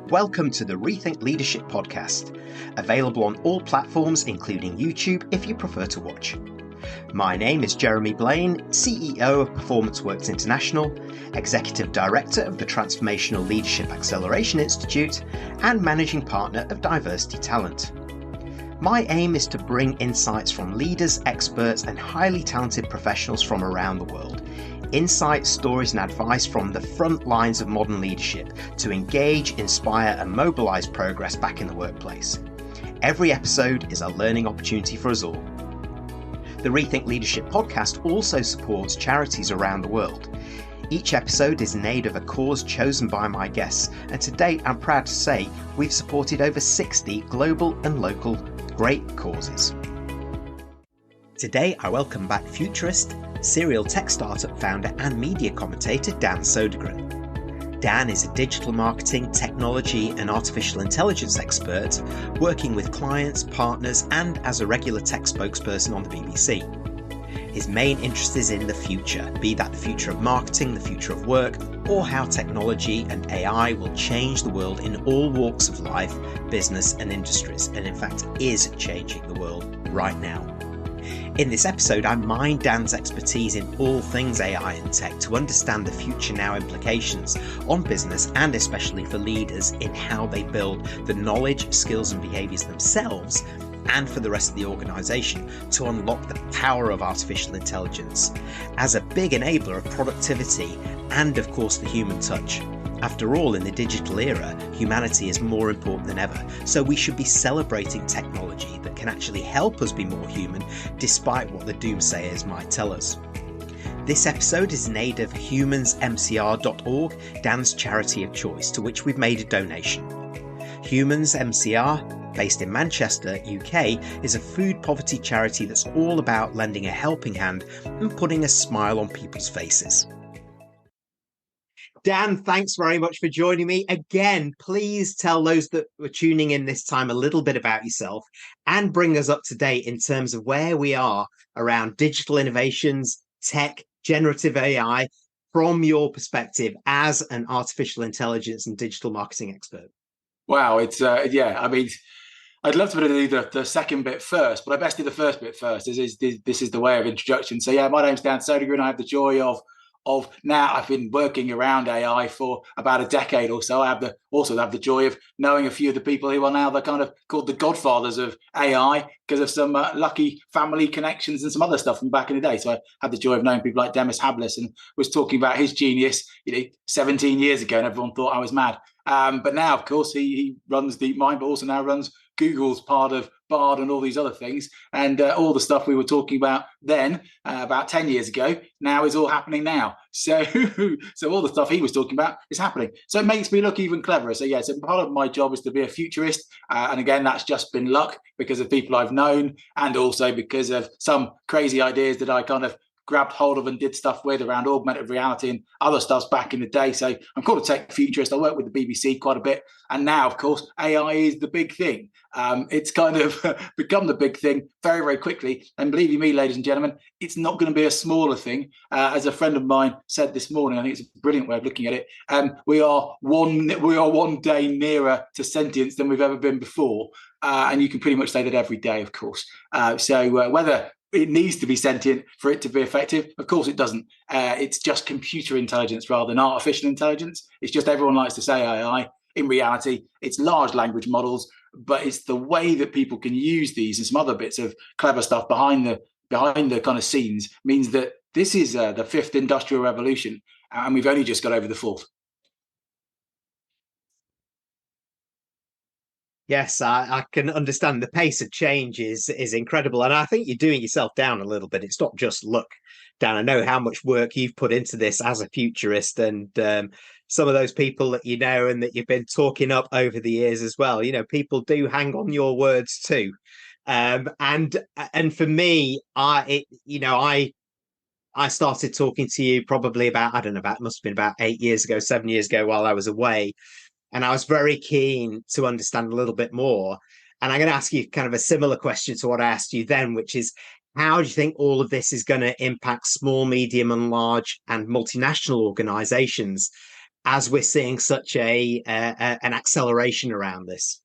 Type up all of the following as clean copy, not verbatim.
Welcome to the Rethink Leadership podcast, available on all platforms including YouTube if you prefer to watch. My name is Jeremy Blaine, CEO of Performance Works International, Executive Director of the Transformational Leadership Acceleration Institute, and Managing Partner of Diversity Talent. My aim is to bring insights from leaders, experts, and highly talented professionals from around the world. Insights, stories, and advice from the front lines of modern leadership to engage, inspire, and mobilize progress back in the workplace. Every episode is a learning opportunity for us all. The Rethink Leadership podcast also supports charities around the world. Each episode is in aid of a cause chosen by my guests, and to date I'm proud to say we've supported over 60 global and local great causes. Today I welcome back Futurist, serial tech startup founder and media commentator Dan Sodergren. Dan is a digital marketing, technology and artificial intelligence expert, working with clients, partners and as a regular tech spokesperson on the BBC. His main interest is in the future, be that the future of marketing, the future of work, or how technology and AI will change the world in all walks of life, business and industries, and in fact is changing the world right now. In this episode, I mine Dan's expertise in all things AI and tech to understand the future now implications on business and especially for leaders in how they build the knowledge, skills and behaviours themselves and for the rest of the organisation to unlock the power of artificial intelligence as a big enabler of productivity and of course the human touch. After all, in the digital era, humanity is more important than ever, so we should be celebrating technology that can actually help us be more human, despite what the doomsayers might tell us. This episode is in aid of humansmcr.org, Dan's charity of choice, to which we've made a donation. Humans MCR, based in Manchester, UK, is a food poverty charity that's all about lending a helping hand and putting a smile on people's faces. Dan, thanks very much for joining me. Again, please tell those that were tuning in this time a little bit about yourself and bring us up to date in terms of where we are around digital innovations, tech, generative AI, from your perspective as an artificial intelligence and digital marketing expert. Wow, it's I'd love to do the second bit first, but I best do the first bit first. This is the way of introduction. So yeah, my name's Dan Sodergren. I have the joy of now I've been working around AI for about a decade or so. I also have the joy of knowing a few of the people who are now the kind of called the godfathers of AI because of some lucky family connections and some other stuff from back in the day. So I had the joy of knowing people like Demis Hables and was talking about his genius 17 years ago, and everyone thought I was mad. But now, of course, he runs DeepMind, but also now runs Google's part of Bard and all these other things. And all the stuff we were talking about then, about 10 years ago, now is all happening now. So all the stuff he was talking about is happening. So it makes me look even cleverer. So yeah, so part of my job is to be a futurist. And again, that's just been luck because of people I've known and also because of some crazy ideas that I kind of grabbed hold of and did stuff with around augmented reality and other stuff back in the day. So I'm called a tech futurist. I work with the BBC quite a bit. And now, of course, AI is the big thing. It's kind of become the big thing very, very quickly. And believe you me, ladies and gentlemen, it's not going to be a smaller thing. As a friend of mine said this morning, I think it's a brilliant way of looking at it. We are one day nearer to sentience than we've ever been before. And you can pretty much say that every day, of course. So whether it needs to be sentient for it to be effective, of course it doesn't. It's just computer intelligence rather than artificial intelligence. It's just everyone likes to say AI. In reality, it's large language models, but it's the way that people can use these and some other bits of clever stuff behind the kind of scenes means that this is the fifth industrial revolution, and we've only just got over the fourth. Yes, I can understand the pace of change is incredible. And I think you're doing yourself down a little bit. It's not just luck, Dan. I know how much work you've put into this as a futurist and some of those people that you know and that you've been talking up over the years as well. You know, people do hang on your words too. And for me, I started talking to you probably about, it must have been about 7 years ago while I was away. And I was very keen to understand a little bit more. And I'm going to ask you kind of a similar question to what I asked you then, which is, how do you think all of this is going to impact small, medium and large and multinational organizations? as we're seeing such an acceleration around this?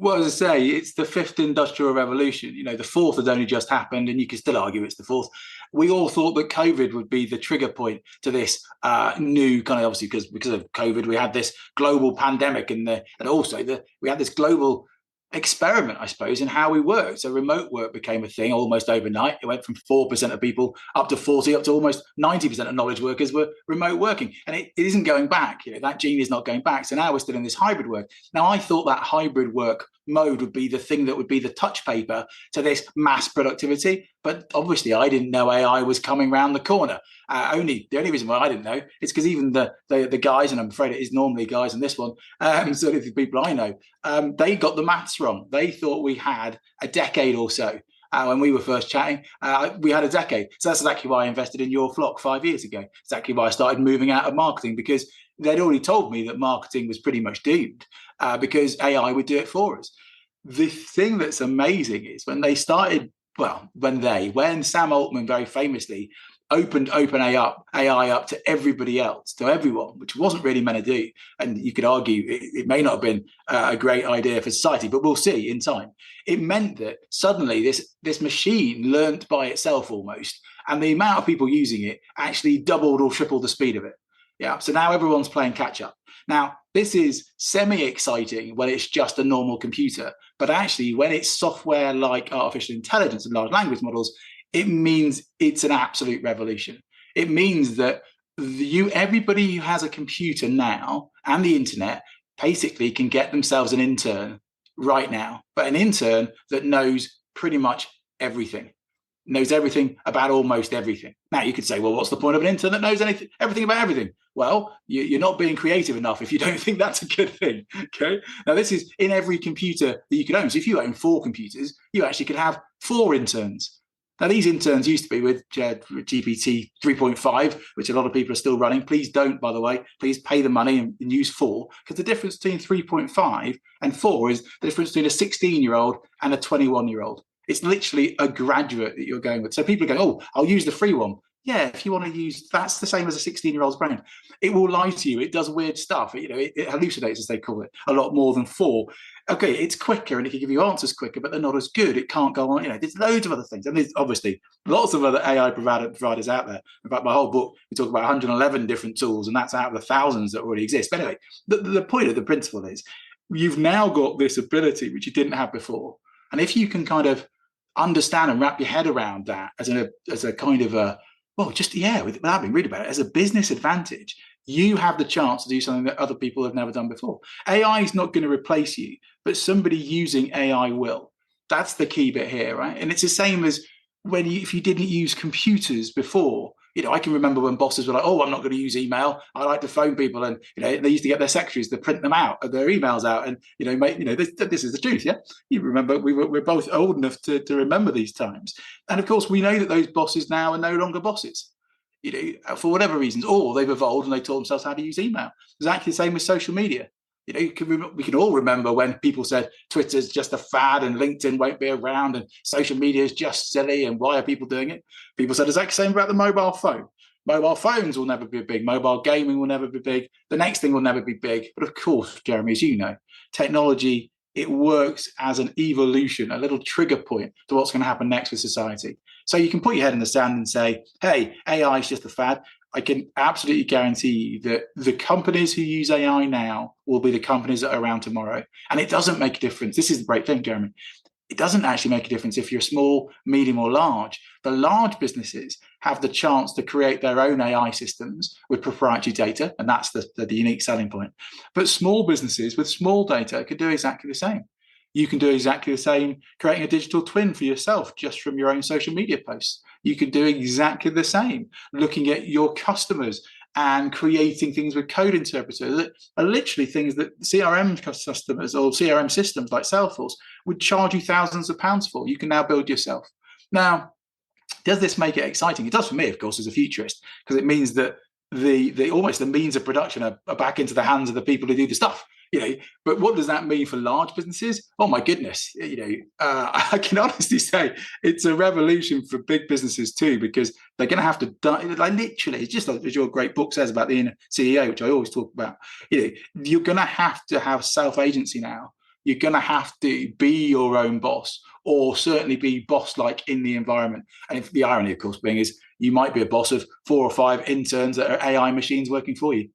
Well, as I say, it's the fifth industrial revolution. The fourth had only just happened, and you can still argue it's the fourth. We all thought that COVID would be the trigger point to this new kind of, obviously, because of COVID, we had this global pandemic, and also we had this global experiment, I suppose, in how we work. So remote work became a thing almost overnight. It went from 4% of people up to 40, up to almost 90% of knowledge workers were remote working. And it isn't going back. That gene is not going back. So now we're still in this hybrid work. Now, I thought that hybrid work mode would be the thing that would be the touch paper to this mass productivity. But obviously, I didn't know AI was coming around the corner. The only reason why I didn't know is because even the guys, and I'm afraid it is normally guys in this one, so the people I know, they got the maths wrong. They thought we had a decade or so. When we were first chatting, we had a decade. So that's exactly why I invested in Your Flock 5 years ago. Exactly why I started moving out of marketing, because they'd already told me that marketing was pretty much doomed because AI would do it for us. The thing that's amazing is when they started, when Sam Altman very famously opened AI up to everybody else, to everyone, which wasn't really meant to do. And you could argue it may not have been a great idea for society, but we'll see in time. It meant that suddenly this machine learnt by itself almost, and the amount of people using it actually doubled or tripled the speed of it. Yeah. So now everyone's playing catch up. Now, this is semi-exciting when it's just a normal computer, but actually when it's software like artificial intelligence and large language models, it means it's an absolute revolution. It means that everybody who has a computer now and the internet basically can get themselves an intern right now, but an intern that knows pretty much everything. Knows everything about almost everything. Now, you could say, well, what's the point of an intern that knows everything about everything? Well, you're not being creative enough if you don't think that's a good thing. Okay. Now, this is in every computer that you could own. So if you own 4 computers, you actually could have 4 interns. Now, these interns used to be with GPT 3.5, which a lot of people are still running. Please don't, by the way. Please pay the money and use 4, because the difference between 3.5 and 4 is the difference between a 16-year-old and a 21-year-old. It's literally a graduate that you're going with. So people are going, oh, I'll use the free one. Yeah, if you want to use, that's the same as a 16-year-old's brain. It will lie to you. It does weird stuff. It hallucinates, as they call it, a lot more than 4. Okay, it's quicker and it can give you answers quicker, but they're not as good. It can't go on. There's loads of other things. And there's obviously lots of other AI providers out there. In fact, my whole book, we talk about 111 different tools, and that's out of the thousands that already exist. But anyway, the point of the principle is you've now got this ability which you didn't have before. And if you can kind of understand and wrap your head around that as a kind of without being rude about it, as a business advantage, you have the chance to do something that other people have never done before. AI is not going to replace you, but somebody using AI will. That's the key bit here, right? And it's the same as if you didn't use computers before. I can remember when bosses were like, "Oh, I'm not going to use email. I like to phone people," and they used to get their secretaries to print them out, their emails out, and this is the truth. Yeah, you remember we're both old enough to remember these times, and of course we know that those bosses now are no longer bosses. For whatever reasons, or they've evolved and they taught themselves how to use email. Exactly the same with social media. We can all remember when people said Twitter's just a fad and LinkedIn won't be around and social media is just silly and why are people doing it? People said exactly the same about the mobile phone. Mobile phones will never be big. Mobile gaming will never be big. The next thing will never be big. But of course, Jeremy, as you know, technology, it works as an evolution, a little trigger point to what's going to happen next with society. So you can put your head in the sand and say, hey, AI is just a fad. I can absolutely guarantee you that the companies who use AI now will be the companies that are around tomorrow. And it doesn't make a difference. This is the great thing, Jeremy. It doesn't actually make a difference if you're small, medium, or large. The large businesses have the chance to create their own AI systems with proprietary data, and that's the unique selling point. But small businesses with small data could do exactly the same. You can do exactly the same creating a digital twin for yourself just from your own social media posts. You can do exactly the same looking at your customers and creating things with code interpreters that are literally things that CRM customers or CRM systems like Salesforce would charge you thousands of pounds for. You can now build yourself. Now, does this make it exciting? It does for me, of course, as a futurist, because it means that the almost the means of production are back into the hands of the people who do the stuff. But what does that mean for large businesses? Oh my goodness, I can honestly say it's a revolution for big businesses too, because they're going to have to like literally, it's just like as your great book says about the inner CEO, which I always talk about. You're going to have self-agency now. You're going to have to be your own boss, or certainly be boss-like in the environment. And if the irony, of course, being is you might be a boss of 4 or 5 interns that are AI machines working for you.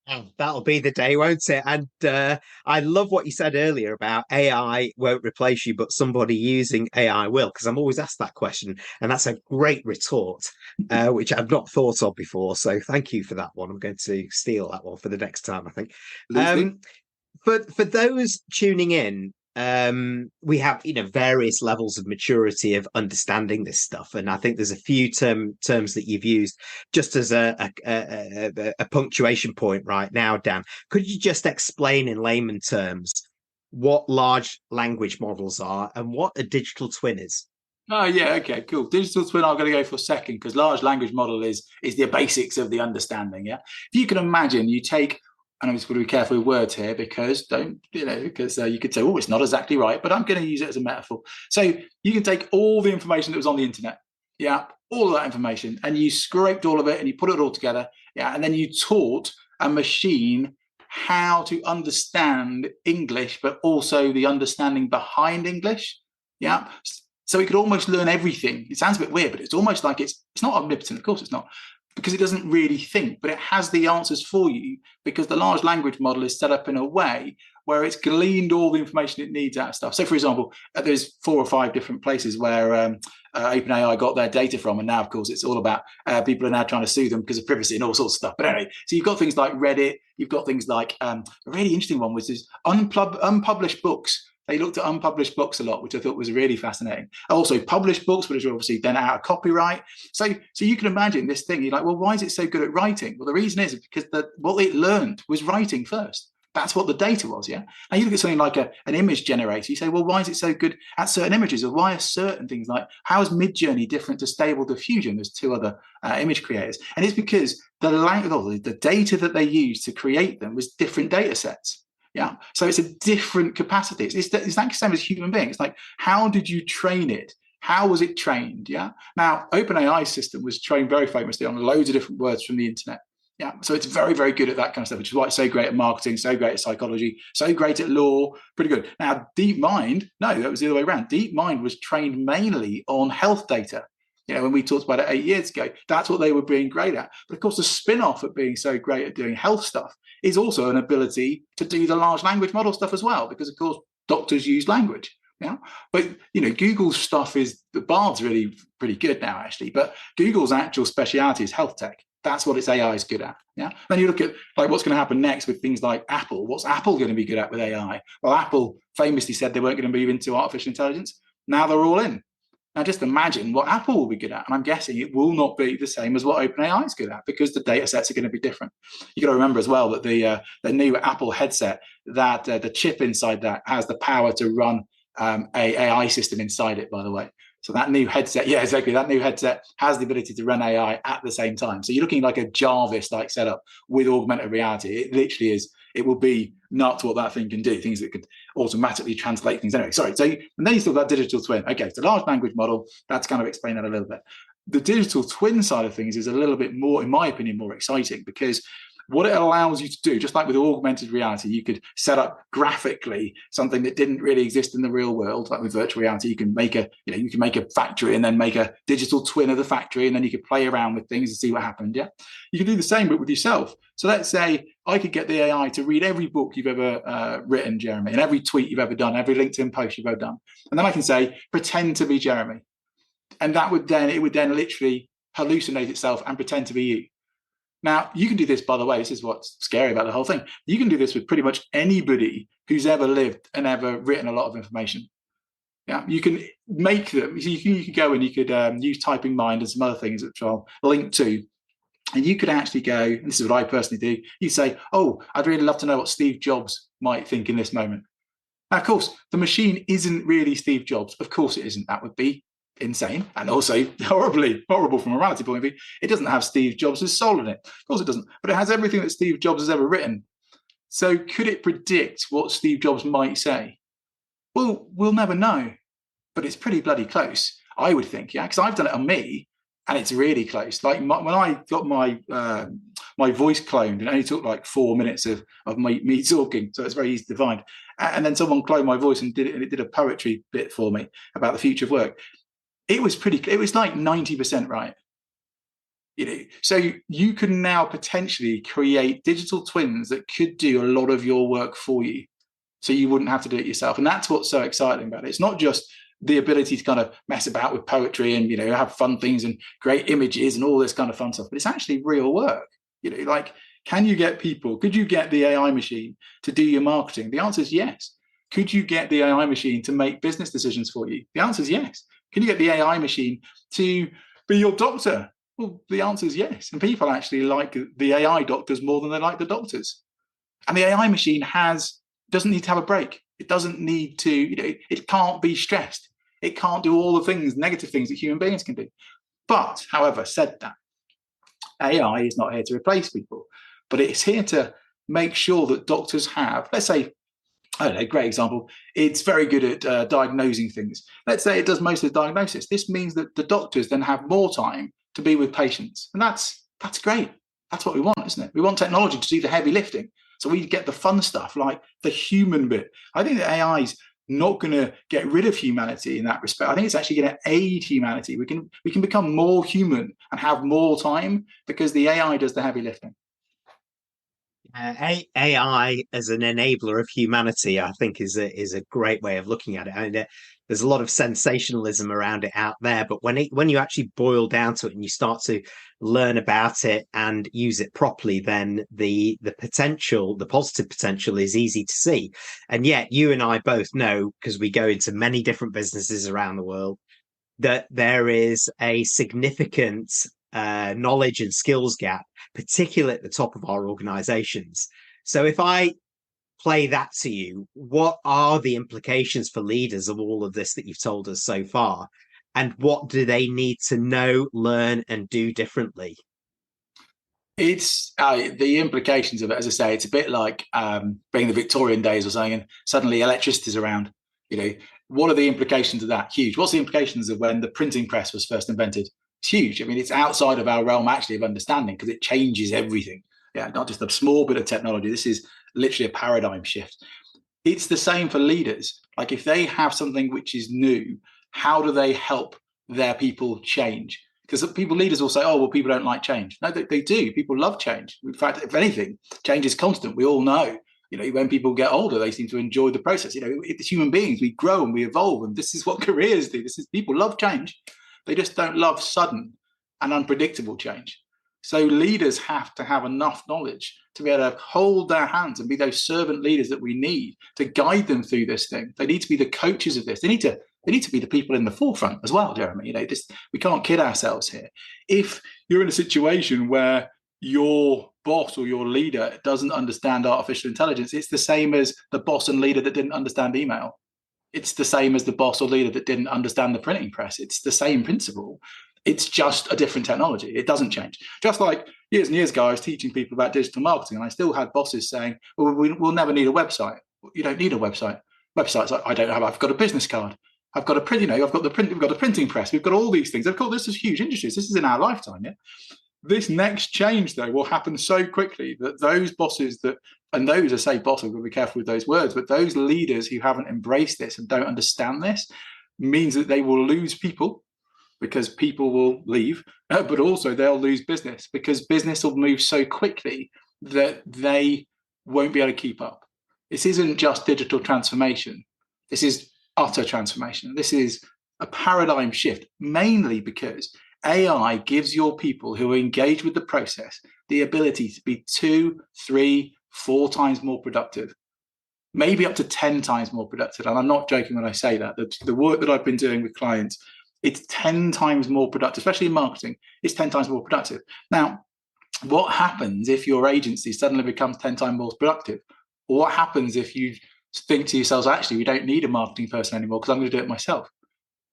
Oh, that'll be the day, won't it? And I love what you said earlier about AI won't replace you, but somebody using AI will, because I'm always asked that question. And that's a great retort, which I've not thought of before. So thank you for that one. I'm going to steal that one for the next time, I think. But for those tuning in, we have various levels of maturity of understanding this stuff, and I think there's a few terms that you've used just as a punctuation point right now. Dan, could you just explain in layman terms what large language models are and what a digital twin is? Oh yeah, okay, cool. Digital twin I'm going to go for second, because large language model is the basics of the understanding. Yeah, if you can imagine, you take, and I'm just going to be careful with words here, because you could say, oh, it's not exactly right, but I'm going to use it as a metaphor. So you can take all the information that was on the internet, all of that information, and you scraped all of it and you put it all together, and then you taught a machine how to understand English, but also the understanding behind English, So it could almost learn everything. It sounds a bit weird, but it's almost like it's not omnipotent. Of course it's not, because it doesn't really think, but it has the answers for you, because the large language model is set up in a way where it's gleaned all the information it needs out of stuff. So, for example, there's 4 or 5 different places where OpenAI got their data from, and now, of course, it's all about people are now trying to sue them because of privacy and all sorts of stuff. But anyway, so you've got things like Reddit, you've got things like a really interesting one, which is unpublished books. They looked at unpublished books a lot, which I thought was really fascinating. Also, published books, which are obviously then out of copyright. So you can imagine this thing. You're like, well, why is it so good at writing? Well, the reason is because what it learned was writing first. That's what the data was, yeah? Now you look at something like an image generator. You say, well, why is it so good at certain images? Or why are certain things like, how is Midjourney different to Stable Diffusion? There's 2 other image creators. And it's because the data that they used to create them was different data sets. Yeah, so it's a different capacity. It's the same as human beings. It's like, how did you train it? How was it trained? Yeah. Now, OpenAI's system was trained very famously on loads of different words from the internet. Yeah. So it's very, very good at that kind of stuff, which is why it's so great at marketing, so great at psychology, so great at law. Pretty good. Now, DeepMind, no, that was the other way around. DeepMind was trained mainly on health data. When we talked about it 8 years ago, that's what they were being great at. But of course, the spin-off of being so great at doing health stuff is also an ability to do the large language model stuff as well, because of course, doctors use language. Yeah. But Google's stuff is, the Bard's really pretty good now, actually. But Google's actual speciality is health tech. That's what its AI is good at. Yeah. Then you look at like what's going to happen next with things like Apple. What's Apple going to be good at with AI? Well, Apple famously said they weren't going to move into artificial intelligence. Now they're all in. Now, just imagine what Apple will be good at. And I'm guessing it will not be the same as what OpenAI is good at, because the data sets are going to be different. You got to remember as well that the new Apple headset, that the chip inside that has the power to run a AI system inside it, by the way. So that new headset, yeah, exactly. That new headset has the ability to run AI at the same time. So you're looking like a Jarvis-like setup with augmented reality. It literally is. It will be nuts what that thing can do, things that could automatically translate things. Anyway, sorry. So, and then you still got digital twin. Okay, so large language model, that's kind of explain that a little bit. The digital twin side of things is a little bit more, in my opinion, more exciting, because what it allows you to do, just like with augmented reality, you could set up graphically something that didn't really exist in the real world. Like with virtual reality, you can make a factory and then make a digital twin of the factory, and then you could play around with things and see what happened. Yeah, you can do the same, but with yourself. So let's say I could get the AI to read every book you've ever written, Jeremy, and every tweet you've ever done, every LinkedIn post you've ever done, and then I can say, pretend to be Jeremy, and it would then literally hallucinate itself and pretend to be you. Now, you can do this, by the way, this is what's scary about the whole thing. You can do this with pretty much anybody who's ever lived and ever written a lot of information. Yeah, you can make them. You could go and you could use Typing Mind and some other things, which I'll link to. And you could actually go, and this is what I personally do, you say, oh, I'd really love to know what Steve Jobs might think in this moment. Now, of course, the machine isn't really Steve Jobs. Of course it isn't. That would be insane and also horrible from a morality point of view. It doesn't have Steve Jobs' soul in it. Of course it doesn't, but it has everything that Steve Jobs has ever written. So could it predict what Steve Jobs might say? Well, we'll never know, but it's pretty bloody close, I would think, yeah, because I've done it on me, and it's really close. Like when I got my my voice cloned, it only took like 4 minutes of me talking, so it's very easy to find. And then someone cloned my voice and did it, and it did a poetry bit for me about the future of work. It was like 90% right. So you can now potentially create digital twins that could do a lot of your work for you, so you wouldn't have to do it yourself. And that's what's so exciting about it. It's not just the ability to kind of mess about with poetry and have fun things and great images and all this kind of fun stuff, but it's actually real work. Like, could you get the AI machine to do your marketing? The answer is yes. Could you get the AI machine to make business decisions for you? The answer is yes. Can you get the AI machine to be your doctor? Well, the answer is yes. And people actually like the AI doctors more than they like the doctors. And the AI machine doesn't need to have a break. It doesn't need to, it can't be stressed. It can't do all the negative things that human beings can do. But, however, said that, AI is not here to replace people, but it's here to make sure that doctors have, let's say, I don't know, great example, it's very good at diagnosing things. Let's say it does most of the diagnosis. This means that the doctors then have more time to be with patients. And that's great. That's what we want, isn't it? We want technology to do the heavy lifting. So we get the fun stuff, like the human bit. I think that AI is not going to get rid of humanity in that respect. I think it's actually going to aid humanity. We can become more human and have more time because the AI does the heavy lifting. AI as an enabler of humanity, I think, is a great way of looking at it. I mean, there's a lot of sensationalism around it out there, but when you actually boil down to it and you start to learn about it and use it properly, then the potential, the positive potential, is easy to see. And yet, you and I both know, because we go into many different businesses around the world, that there is a significant knowledge and skills gap, particularly at the top of our organizations. So if I play that to you, what are the implications for leaders of all of this that you've told us so far? And what do they need to know, learn, and do differently? It's the implications of it, as I say, it's a bit like being the Victorian days or something, and suddenly electricity is around. What are the implications of that? Huge. What's the implications of when the printing press was first invented? It's huge. I mean, it's outside of our realm actually of understanding, because it changes everything. Yeah, not just a small bit of technology. This is literally a paradigm shift. It's the same for leaders. Like, if they have something which is new, how do they help their people change? Because leaders will say, oh, well, people don't like change. No, they do. People love change. In fact, if anything, change is constant. We all know, when people get older, they seem to enjoy the process. It's human beings, we grow and we evolve, and this is what careers do. People love change. They just don't love sudden and unpredictable change. So leaders have to have enough knowledge to be able to hold their hands and be those servant leaders that we need to guide them through this thing. They need to be the coaches of this. They need to be the people in the forefront as well, Jeremy. We can't kid ourselves here. If you're in a situation where your boss or your leader doesn't understand artificial intelligence, it's the same as the boss and leader that didn't understand email. It's the same as the boss or leader that didn't understand the printing press. It's the same principle. It's just a different technology. It doesn't change. Just like years and years ago, I was teaching people about digital marketing, and I still had bosses saying, well, we'll never need a website. You don't need a website. Websites, I've got a business card. I've got a print, we've got the printing press. We've got all these things. Of course, this is huge industries. This is in our lifetime, yeah? This next change, though, will happen so quickly that those bosses and those, I say boss, I've got to be careful with those words, but those leaders who haven't embraced this and don't understand this means that they will lose people, because people will leave, but also they'll lose business, because business will move so quickly that they won't be able to keep up. This isn't just digital transformation. This is utter transformation. This is a paradigm shift, mainly because AI gives your people who are engaged with the process the ability to be 2, 3, 4 times more productive, maybe up to 10 times more productive. And I'm not joking when I say that. The work that I've been doing with clients, it's 10 times more productive, especially in marketing. It's 10 times more productive. Now, what happens if your agency suddenly becomes 10 times more productive? Or what happens if you think to yourselves, actually, we don't need a marketing person anymore because I'm going to do it myself?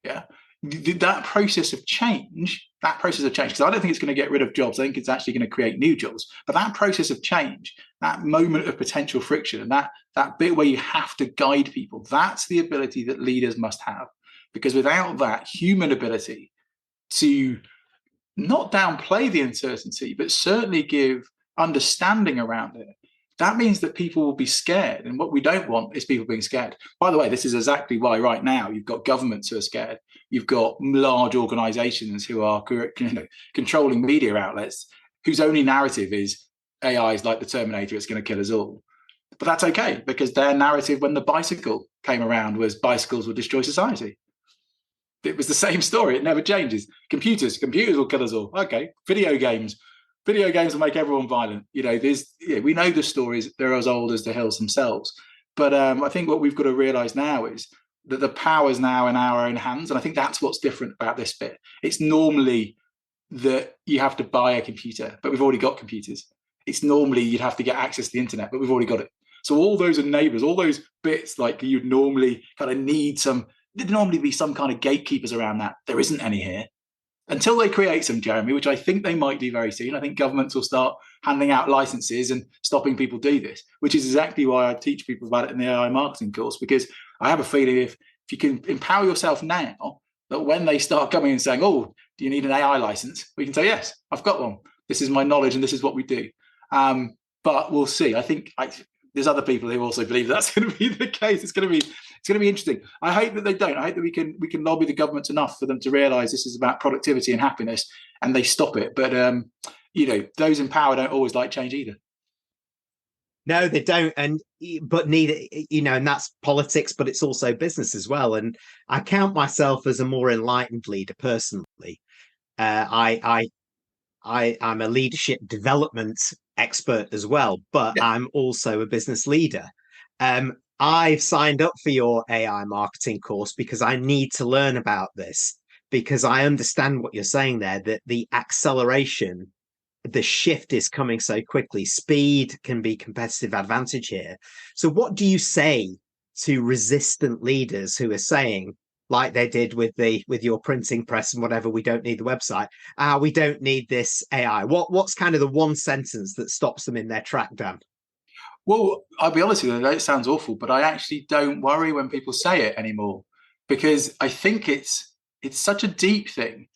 Yeah. that process of change, because I don't think it's going to get rid of jobs. I think it's actually going to create new jobs. But that process of change, that moment of potential friction, and that bit where you have to guide people, that's the ability that leaders must have. Because without that human ability to not downplay the uncertainty, but certainly give understanding around it, that means that people will be scared. And what we don't want is people being scared. By the way, this is exactly why right now you've got governments who are scared. You've got large organizations who are controlling media outlets whose only narrative is AI is like the Terminator, it's going to kill us all. But that's okay, because their narrative when the bicycle came around was bicycles will destroy society. It was the same story. It never changes. Computers will kill us all. Okay. Video games will make everyone violent. We know the stories. They're as old as the hills themselves. But I think what we've got to realize now is that the power is now in our own hands. And I think that's what's different about this bit. It's normally that you have to buy a computer, but we've already got computers. It's normally you'd have to get access to the internet, but we've already got it. So all those enablers, all those bits like you'd normally kind of need there'd normally be some kind of gatekeepers around that. There isn't any here. Until they create some, Jeremy, which I think they might do very soon. I think governments will start handing out licenses and stopping people do this, which is exactly why I teach people about it in the AI marketing course, because I have a feeling if you can empower yourself now, that when they start coming and saying, oh, do you need an AI license? We can say, yes, I've got one. This is my knowledge and this is what we do. But we'll see. I think there's other people who also believe that's going to be the case. It's going to be interesting. I hope that they don't. I hope that we can lobby the government enough for them to realise this is about productivity and happiness, and they stop it. But those in power don't always like change either. No, they don't. But neither, and that's politics, but it's also business as well. And I count myself as a more enlightened leader personally. I'm a leadership development expert as well, but yeah. I'm also a business leader. I've signed up for your AI marketing course because I need to learn about this, because I understand what you're saying there, that the acceleration, the shift is coming so quickly. Speed can be competitive advantage here. So what do you say to resistant leaders who are saying, like they did with your printing press and whatever, we don't need the website, we don't need this AI? What's kind of the one sentence that stops them in their track, Dan? Well, I'll be honest with you, it sounds awful, but I actually don't worry when people say it anymore, because I think it's such a deep thing.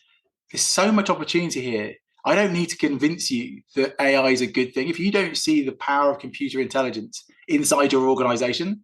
There's so much opportunity here. I don't need to convince you that AI is a good thing. If you don't see the power of computer intelligence inside your organization,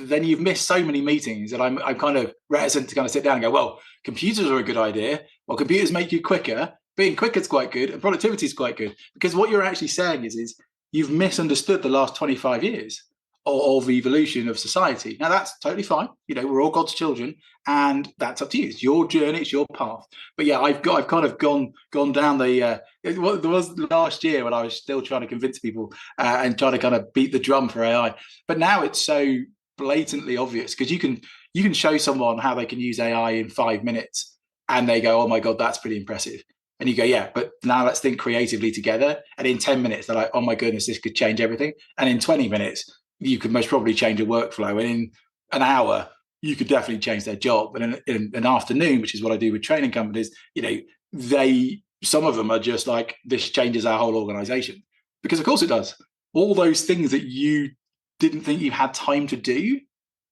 then you've missed so many meetings that I'm kind of reticent to kind of sit down and go, well, computers are a good idea. Well, computers make you quicker. Being quicker is quite good, and productivity is quite good. Because what you're actually saying is you've misunderstood the last 25 years of evolution of society. Now, that's totally fine. We're all God's children, and that's up to you. It's your journey, it's your path. But yeah, I've kind of gone down the. There was last year when I was still trying to convince people and trying to kind of beat the drum for AI. But now it's so blatantly obvious, because you can show someone how they can use AI in 5 minutes, and they go, "Oh my God, that's pretty impressive." And you go, yeah, but now let's think creatively together. And in 10 minutes, they're like, oh my goodness, this could change everything. And in 20 minutes, you could most probably change a workflow. And in an hour, you could definitely change their job. And in an afternoon, which is what I do with training companies, some of them are just like, this changes our whole organization. Because of course it does. All those things that you didn't think you had time to do,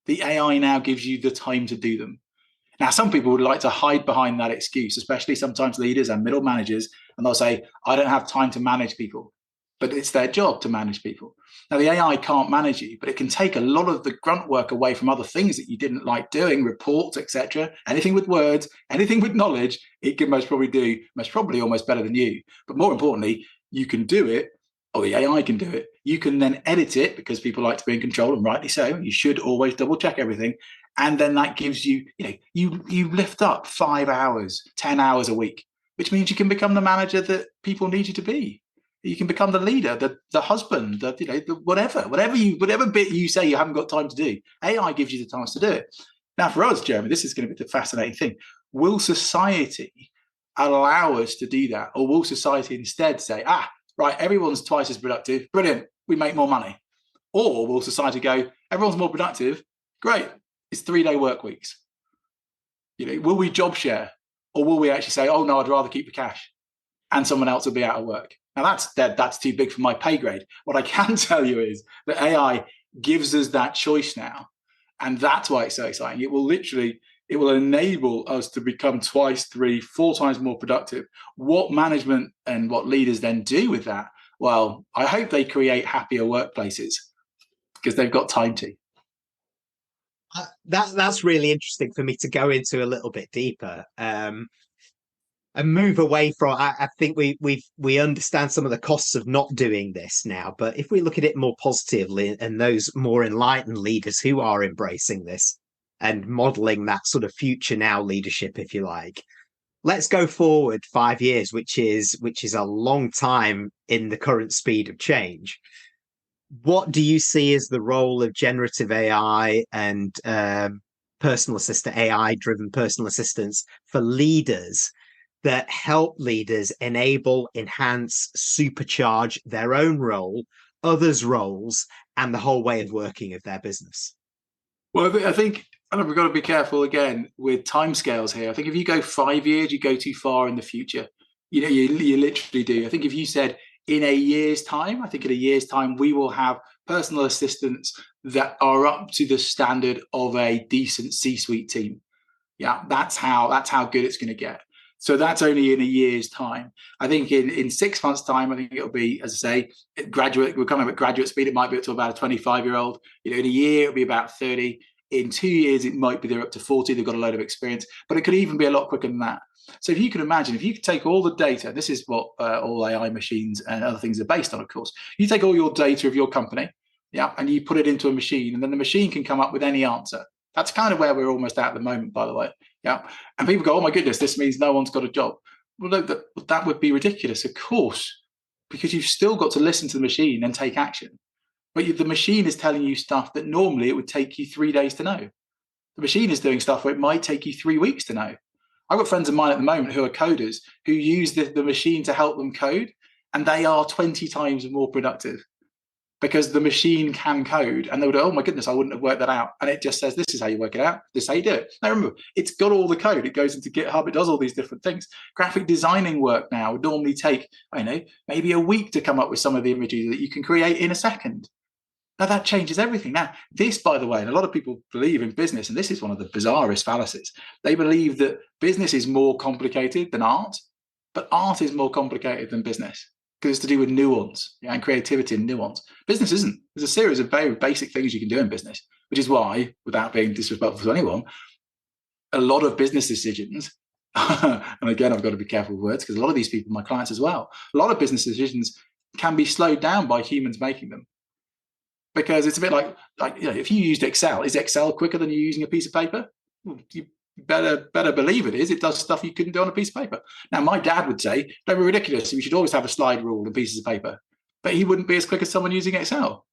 the AI now gives you the time to do them. Now, some people would like to hide behind that excuse, especially sometimes leaders and middle managers, and they'll say, I don't have time to manage people, but it's their job to manage people. Now, the AI can't manage you, but it can take a lot of the grunt work away from other things that you didn't like doing, reports, etc. Anything with words, anything with knowledge, it can most probably almost better than you. But more importantly, you can do it, or the AI can do it. You can then edit it, because people like to be in control, and rightly so. You should always double check everything. And then that gives you, you lift up 5 hours, 10 hours a week, which means you can become the manager that people need you to be. You can become the leader, the husband, whatever bit you say you haven't got time to do. AI gives you the time to do it. Now, for us, Jeremy, this is going to be the fascinating thing. Will society allow us to do that? Or will society instead say, right, everyone's twice as productive. Brilliant. We make more money. Or will society go, everyone's more productive. Great. It's 3-day work weeks. Will we job share, or will we actually say, oh no, I'd rather keep the cash and someone else will be out of work? Now that's too big for my pay grade. What I can tell you is that AI gives us that choice now. And that's why it's so exciting. It will enable us to become 2, 3, 4 times more productive. What management and what leaders then do with that? Well, I hope they create happier workplaces because they've got time to. That's really interesting for me to go into a little bit deeper. And move away from. I think we understand some of the costs of not doing this now, but if we look at it more positively, and those more enlightened leaders who are embracing this and modeling that sort of future now leadership, if you like, let's go forward 5 years, which is a long time in the current speed of change. What do you see as the role of generative AI and personal assistant, AI-driven personal assistants for leaders that help leaders enable, enhance, supercharge their own role, others' roles, and the whole way of working of their business? Well, I think we've got to be careful again with timescales here. I think if you go 5 years, you go too far in the future. You literally do. I think if you said in a year's time, I think in a year's time, we will have personal assistants that are up to the standard of a decent C-suite team. Yeah, that's how good it's going to get. So that's only in a year's time. I think in 6 months' time, I think it'll be, as I say, we're kind of at graduate speed. It might be up to about a 25-year-old. In a year, it'll be about 30. In 2 years, it might be they're up to 40. They've got a load of experience, but it could even be a lot quicker than that. So if you can imagine, if you could take all the data, this is what all AI machines and other things are based on, of course. You take all your data of your company, and you put it into a machine, and then the machine can come up with any answer. That's kind of where we're almost at the moment, by the way. Yeah. And people go, oh my goodness, this means no one's got a job. Well, no, that would be ridiculous, of course, because you've still got to listen to the machine and take action. But the machine is telling you stuff that normally it would take you 3 days to know. The machine is doing stuff where it might take you 3 weeks to know. I've got friends of mine at the moment who are coders who use the machine to help them code, and they are 20 times more productive because the machine can code, and they would go, oh my goodness, I wouldn't have worked that out. And it just says, this is how you work it out. This is how you do it. Now remember, it's got all the code. It goes into GitHub. It does all these different things. Graphic designing work now would normally take, maybe a week to come up with some of the images that you can create in a second. Now that changes everything. Now, this, by the way, and a lot of people believe in business, and this is one of the bizarrest fallacies. They believe that business is more complicated than art, but art is more complicated than business because it's to do with nuance and creativity and nuance. Business isn't. There's a series of very basic things you can do in business, which is why, without being disrespectful to anyone, a lot of business decisions, and again, I've got to be careful with words because a lot of these people are my clients as well. A lot of business decisions can be slowed down by humans making them. Because it's a bit like if you used Excel, is Excel quicker than you using a piece of paper? Well, you better believe it is. It does stuff you couldn't do on a piece of paper. Now, my dad would say, don't be ridiculous. We should always have a slide rule and pieces of paper. But he wouldn't be as quick as someone using Excel.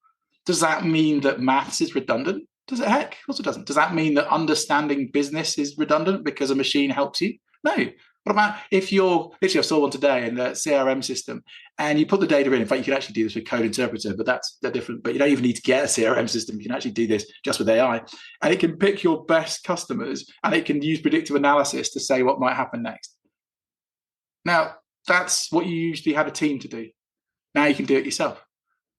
Does that mean that maths is redundant? Does it? Heck, of course it doesn't. Does that mean that understanding business is redundant because a machine helps you? No. What about if you're, literally I saw one today in the CRM system and you put the data in fact, you can actually do this with Code Interpreter, but they're different. But you don't even need to get a CRM system. You can actually do this just with AI. And it can pick your best customers and it can use predictive analysis to say what might happen next. Now, that's what you usually had a team to do. Now you can do it yourself.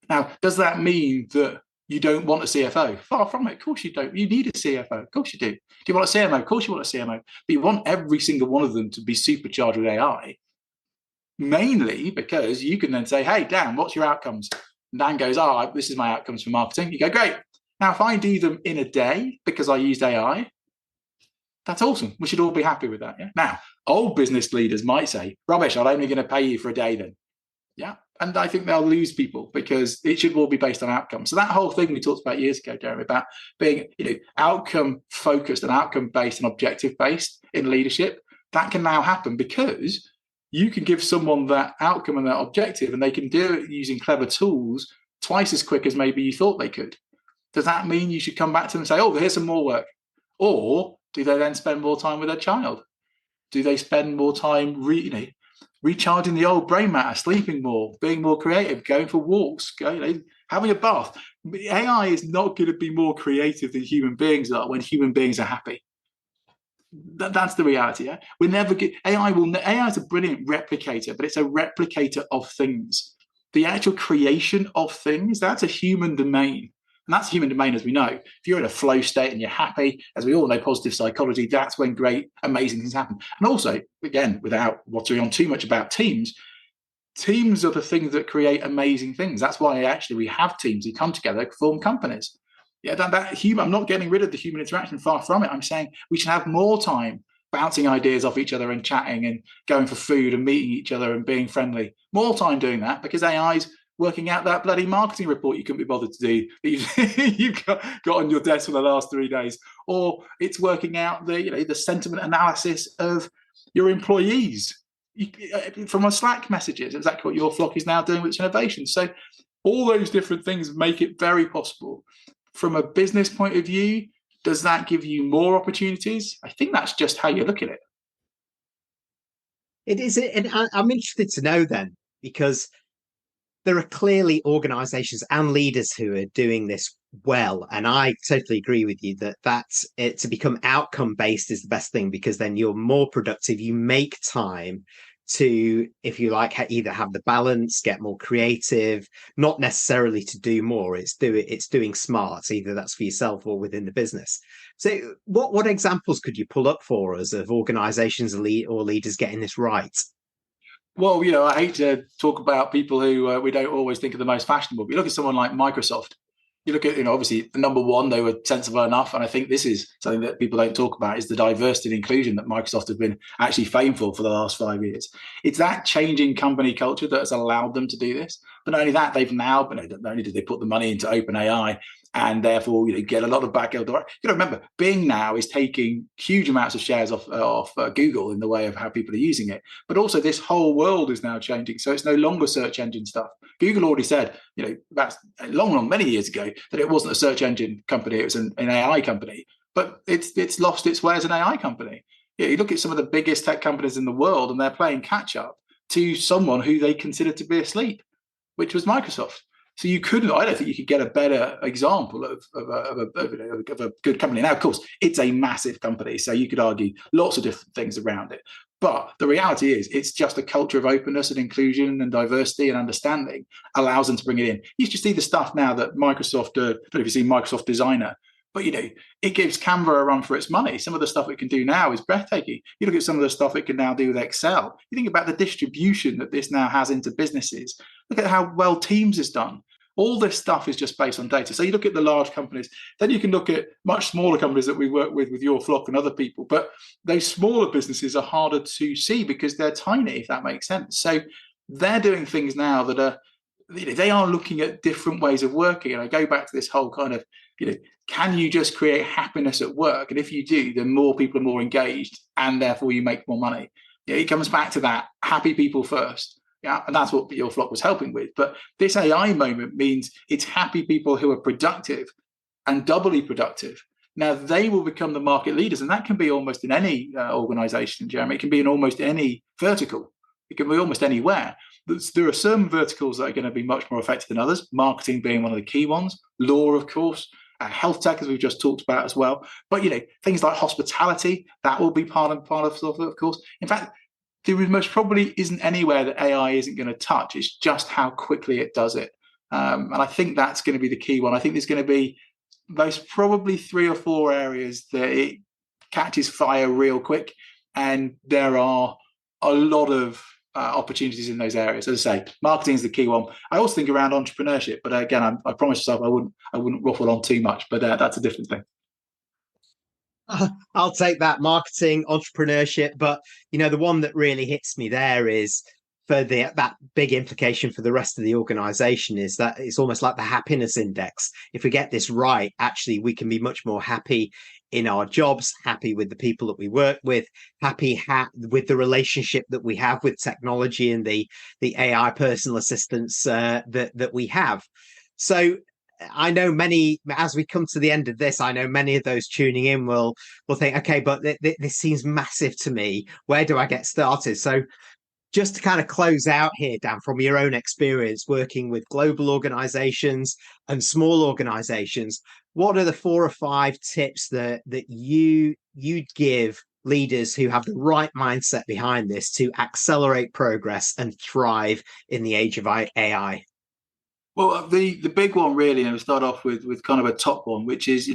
Now, does that mean that you don't want a CFO? Far from it. Of course you don't. You need a CFO. Of course you do. Do you want a CMO? Of course you want a CMO. But you want every single one of them to be supercharged with AI, mainly because you can then say, hey, Dan, what's your outcomes? And Dan goes, oh, this is my outcomes for marketing. You go, great. Now, if I do them in a day because I used AI, that's awesome. We should all be happy with that. Yeah. Now, old business leaders might say, rubbish, I'm only going to pay you for a day then. Yeah. And I think they'll lose people because it should all be based on outcomes. So that whole thing we talked about years ago, Jeremy, about being outcome focused and outcome based and objective based in leadership, that can now happen because you can give someone that outcome and that objective and they can do it using clever tools twice as quick as maybe you thought they could. Does that mean you should come back to them and say, oh, here's some more work? Or do they then spend more time with their child? Do they spend more time recharging the old brain matter, sleeping more, being more creative, going for walks, having a bath? AI is not going to be more creative than human beings are when human beings are happy. That's the reality. Yeah? We never get AI is a brilliant replicator, but it's a replicator of things. The actual creation of things, that's a human domain. And that's a human domain, as we know. If you're in a flow state and you're happy, as we all know, positive psychology, that's when great, amazing things happen. And also, again, without watering on too much about teams are the things that create amazing things. That's why actually we have teams who come together, form companies. Yeah, that human, I'm not getting rid of the human interaction, far from it. I'm saying we should have more time bouncing ideas off each other and chatting and going for food and meeting each other and being friendly. More time doing that, because AI's working out that bloody marketing report you couldn't be bothered to do that you've got on your desk for the last 3 days, or it's working out the sentiment analysis of your employees from our Slack messages. Exactly what your flock is now doing with its innovation. So all those different things make it very possible. From a business point of view, does that give you more opportunities? I think that's just how you look at it. It is, and I'm interested to know then, because there are clearly organizations and leaders who are doing this well. And I totally agree with you that that's it. To become outcome based is the best thing, because then you're more productive. You make time to, if you like, either have the balance, get more creative, not necessarily to do more. It's doing smart. Either that's for yourself or within the business. So what examples could you pull up for us of organizations or leaders getting this right? Well, I hate to talk about people who we don't always think are the most fashionable. But you look at someone like Microsoft. You look at, obviously, number one, they were sensible enough. And I think this is something that people don't talk about, is the diversity and inclusion that Microsoft has been actually famed for the last 5 years. It's that changing company culture that has allowed them to do this. But not only that, they've now, not only did they put the money into OpenAI, and therefore get a lot of back. Remember, Bing now is taking huge amounts of shares off Google in the way of how people are using it. But also, this whole world is now changing. So it's no longer search engine stuff. Google already said, that's many years ago, that it wasn't a search engine company. It was an AI company. But it's lost its way as an AI company. You look at some of the biggest tech companies in the world, and they're playing catch up to someone who they considered to be asleep, which was Microsoft. So I don't think you could get a better example of a good company. Now, of course, it's a massive company, so you could argue lots of different things around it. But the reality is, it's just a culture of openness and inclusion and diversity and understanding allows them to bring it in. You just see the stuff now that Microsoft, I don't know if you've seen Microsoft Designer, but it gives Canva a run for its money. Some of the stuff it can do now is breathtaking. You look at some of the stuff it can now do with Excel. You think about the distribution that this now has into businesses. Look at how well Teams is done. All this stuff is just based on data. So you look at the large companies, then you can look at much smaller companies that we work with your flock and other people. But those smaller businesses are harder to see because they're tiny, if that makes sense. So they're doing things now that are, they are looking at different ways of working. And I go back to this whole kind of, can you just create happiness at work? And if you do, then more people are more engaged, and therefore you make more money. It comes back to that happy people first. Yeah, and that's what your flock was helping with. But this AI moment means it's happy people who are productive and doubly productive. Now they will become the market leaders, and that can be almost in any organization, Jeremy. It can be in almost any vertical. It can be almost anywhere. There are some verticals that are going to be much more effective than others, marketing being one of the key ones, law, of course, health tech, as we've just talked about as well. But, things like hospitality, that will be part of course. In fact, there most probably isn't anywhere that AI isn't going to touch. It's just how quickly it does it. And I think that's going to be the key one. I think there's going to be most probably 3 or 4 areas that it catches fire real quick. And there are a lot of opportunities in those areas. As I say, marketing is the key one. I also think around entrepreneurship. But again, I promise myself I wouldn't ruffle on too much. But that's a different thing. I'll take that, marketing, entrepreneurship. But, the one that really hits me there is for that big implication for the rest of the organization is that it's almost like the happiness index. If we get this right, actually, we can be much more happy in our jobs, happy with the people that we work with, happy with the relationship that we have with technology and the AI personal assistants that we have. So I know many, as we come to the end of this, I know many of those tuning in will think, okay, but this seems massive to me. Where do I get started? So just to kind of close out here, Dan, from your own experience working with global organizations and small organizations, what are the 4 or 5 tips that you'd give leaders who have the right mindset behind this to accelerate progress and thrive in the age of AI? Well, the big one really, and we'll start off with kind of a top one, which is,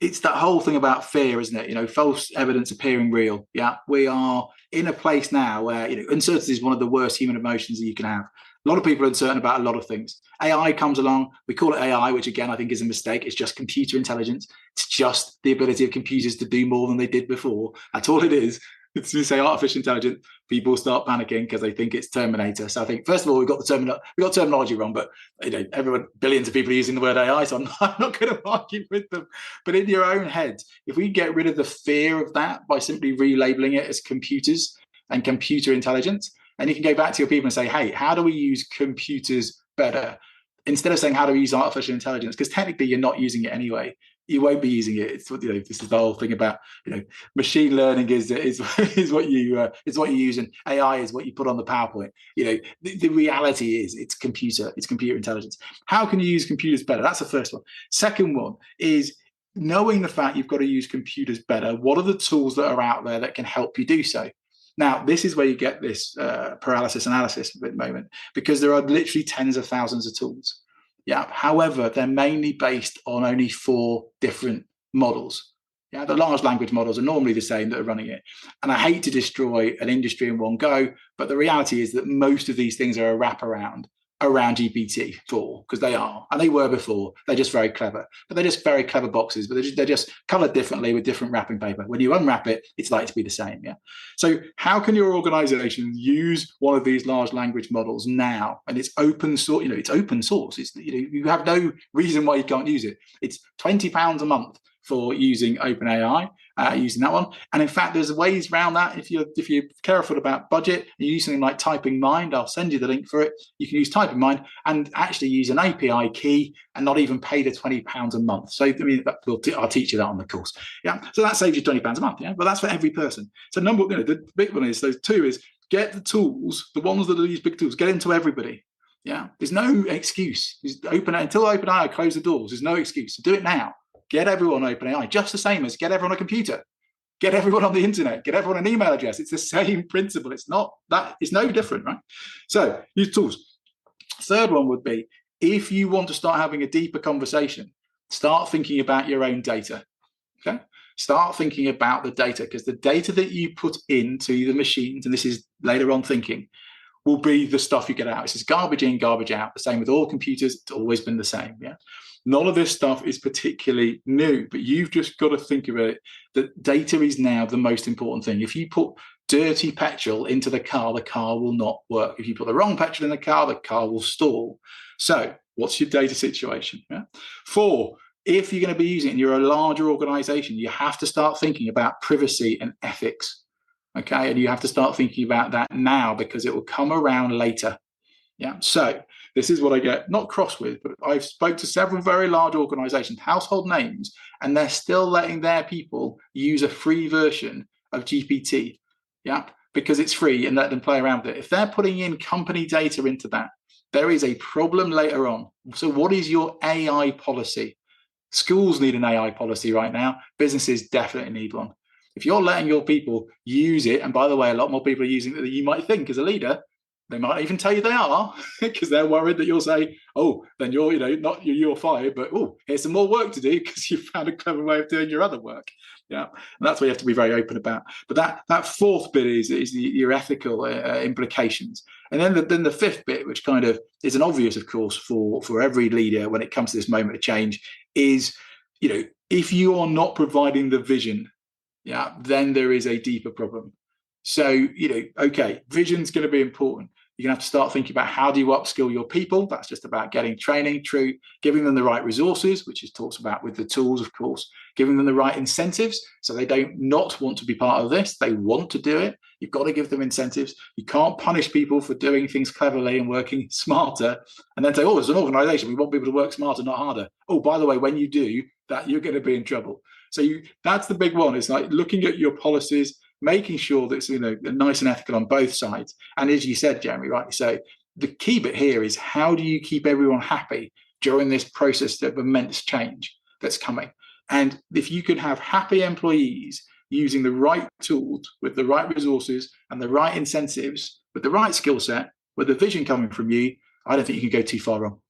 it's that whole thing about fear, isn't it? False evidence appearing real. Yeah, we are in a place now where uncertainty is one of the worst human emotions that you can have. A lot of people are uncertain about a lot of things. AI comes along, we call it AI, which again I think is a mistake. It's just computer intelligence. It's just the ability of computers to do more than they did before. That's all it is. As you say artificial intelligence, people start panicking because they think it's Terminator. So I think first of all we got terminology wrong, but billions of people are using the word AI, so I'm not going to argue with them. But in your own head, if we get rid of the fear of that by simply relabeling it as computers and computer intelligence, and you can go back to your people and say, hey, how do we use computers better? Instead of saying how do we use artificial intelligence, because technically you're not using it anyway. You won't be using it. It's this is the whole thing about machine learning is what you use, and AI is what you put on the PowerPoint. The reality is it's computer intelligence. How can you use computers better? That's the first one. Second one is knowing the fact you've got to use computers better. What are the tools that are out there that can help you do so? Now, this is where you get this paralysis analysis at the moment, because there are literally tens of thousands of tools. Yeah. However, they're mainly based on only 4 different models. Yeah. The large language models are normally the same that are running it. And I hate to destroy an industry in one go, but the reality is that most of these things are a wraparound around GPT-4, because they are, and they were before. They're just very clever, but they're just very clever boxes, but they're just colored differently with different wrapping paper. When you unwrap it, it's likely to be the same. Yeah. So how can your organization use one of these large language models now? And it's open source. It's open source. It's you have no reason why you can't use it. It's £20 a month for using OpenAI, using that one. And in fact, there's ways around that. If you're careful about budget, you use something like Typing Mind. I'll send you the link for it. You can use Typing Mind and actually use an API key and not even pay the £20 a month. So I'll teach you that on the course. Yeah. So that saves you £20 a month. Yeah. But that's for every person. So the big one is those 2 is get the tools, the ones that are these big tools, get into everybody. Yeah. There's no excuse. Until OpenAI close the doors, there's no excuse. So do it now. Get everyone on OpenAI, just the same as get everyone on a computer, get everyone on the internet, get everyone an email address. It's the same principle. It's no different, right? So use tools. Third one would be, if you want to start having a deeper conversation, start thinking about your own data. Okay. Start thinking about the data, because the data that you put into the machines, and this is later on thinking, will be the stuff you get out. It's just garbage in, garbage out. The same with all computers. It's always been the same. Yeah. None of this stuff is particularly new, but you've just got to think about it, that data is now the most important thing. If you put dirty petrol into the car will not work. If you put the wrong petrol in the car will stall. So what's your data situation? Yeah? 4, if you're going to be using it and you're a larger organization, you have to start thinking about privacy and ethics. Okay. And you have to start thinking about that now, because it will come around later. Yeah. So this is what I get not cross with, but I've spoke to several very large organizations, household names, and they're still letting their people use a free version of GPT. Yeah. Because it's free, and let them play around with it. If they're putting in company data into that, there is a problem later on. So what is your AI policy? Schools need an AI policy right now. Businesses definitely need one. If you're letting your people use it, and by the way, a lot more people are using it than you might think as a leader, they might even tell you they are, because they're worried that you'll say, oh, then you're fired, but oh, here's some more work to do because you found a clever way of doing your other work. Yeah, and that's what you have to be very open about. But that 4th bit is your ethical implications, and then the 5th bit, which kind of is an obvious, of course, for every leader when it comes to this moment of change, is if you are not providing the vision, yeah, then there is a deeper problem. So okay, vision's going to be important. You're going to have to start thinking about how do you upskill your people. That's just about getting training, true, giving them the right resources, which is talks about with the tools, of course, giving them the right incentives. So they don't not want to be part of this. They want to do it. You've got to give them incentives. You can't punish people for doing things cleverly and working smarter and then say, oh, as an organization, we want people to work smarter, not harder. Oh, by the way, when you do that, you're going to be in trouble. So that's the big one. It's like looking at your policies, making sure that it's nice and ethical on both sides. And as you said, Jeremy, rightly so, the key bit here is how do you keep everyone happy during this process of immense change that's coming? And if you can have happy employees using the right tools with the right resources and the right incentives with the right skill set, with the vision coming from you, I don't think you can go too far wrong.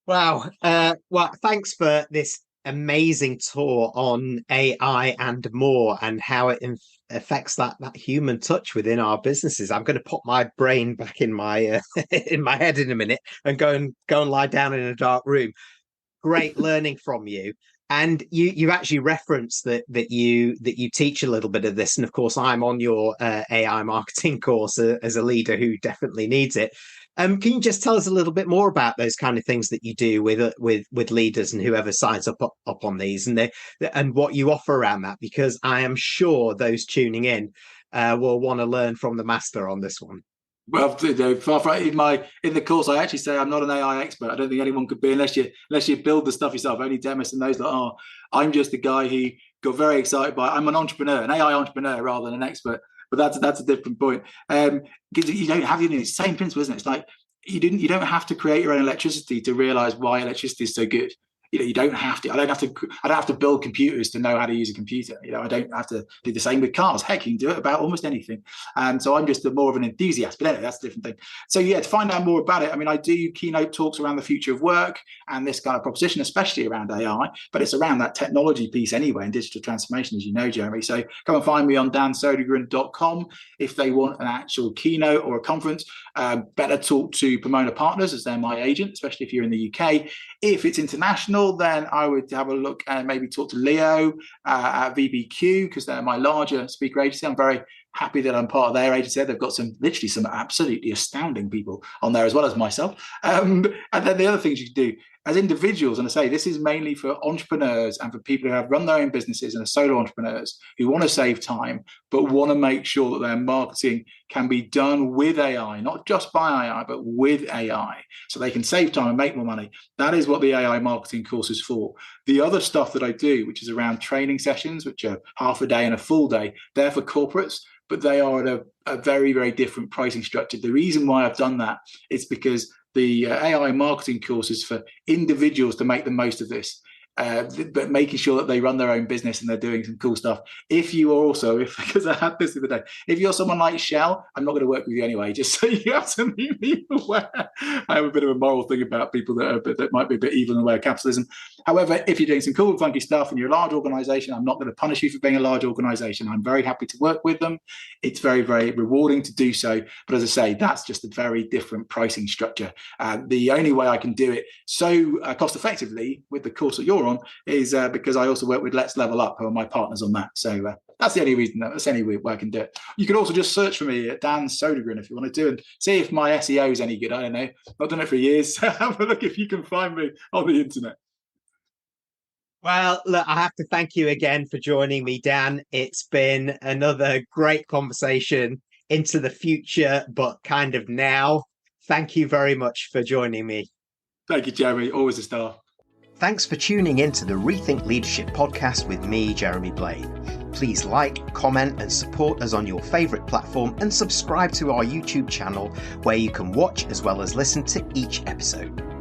Wow. Well, thanks for this amazing tour on AI and more, and how it affects that human touch within our businesses. I'm going to put my brain back in my in my head in a minute and go and lie down in a dark room. Great learning from you. And you actually referenced that you teach a little bit of this, and of course I'm on your AI marketing course as a leader who definitely needs it. Can you just tell us a little bit more about those kind of things that you do with leaders and whoever signs up on these, and what you offer around that? Because I am sure those tuning in will want to learn from the master on this one. Well, far from in the course, I actually say I'm not an AI expert. I don't think anyone could be unless you build the stuff yourself. Only Demis and those that are. I'm just a guy who got very excited by. I'm an entrepreneur, an AI entrepreneur rather than an expert. But that's a different point. Because you don't have the same principle, isn't it? It's like you don't have to create your own electricity to realize why electricity is so good. You don't have to. I don't have to build computers to know how to use a computer. I don't have to do the same with cars. Heck, you can do it about almost anything. And so I'm just more of an enthusiast. But anyway, that's a different thing. So yeah, to find out more about it, I mean, I do keynote talks around the future of work and this kind of proposition, especially around AI. But it's around that technology piece anyway, and digital transformation, as you know, Jeremy. So come and find me on dansodergren.com if they want an actual keynote or a conference. Better talk to Pomona Partners, as they're my agent, especially if you're in the UK. If it's international, then I would have a look and maybe talk to Leo at VBQ, because they're my larger speaker agency. I'm very happy that I'm part of their agency. They've got some absolutely astounding people on there, as well as myself. And then the other things you can do as individuals, and I say this is mainly for entrepreneurs and for people who have run their own businesses and are solo entrepreneurs who want to save time, but want to make sure that their marketing can be done with AI, not just by AI, but with AI, so they can save time and make more money. That is what the AI marketing course is for. The other stuff that I do, which is around training sessions, which are half a day and a full day, they're for corporates, but they are at a very, very different pricing structure. The reason why I've done that is because the AI marketing course is for individuals to make the most of this, but making sure that they run their own business and they're doing some cool stuff. If you are also, because I had this the other day, if you're someone like Shell, I'm not going to work with you anyway, just so you have to be aware. I have a bit of a moral thing about people that might be a bit evil in the way of capitalism. However, if you're doing some cool, funky stuff and you're a large organization, I'm not going to punish you for being a large organization. I'm very happy to work with them. It's very, very rewarding to do so. But as I say, that's just a very different pricing structure. The only way I can do it so cost effectively with the course that you're on is because I also work with Let's Level Up, who are my partners on that. So that's the only reason, that's the only way I can do it. You can also just search for me at Dan Sodergren if you want to do, and see if my SEO is any good. I don't know. I've done it for years. Have a look if you can find me on the internet. Well, look, I have to thank you again for joining me, Dan. It's been another great conversation into the future, but kind of now. Thank you very much for joining me. Thank you, Jeremy. Always a star. Thanks for tuning in to the Rethink Leadership podcast with me, Jeremy Blaine. Please like, comment, and support us on your favourite platform, and subscribe to our YouTube channel where you can watch as well as listen to each episode.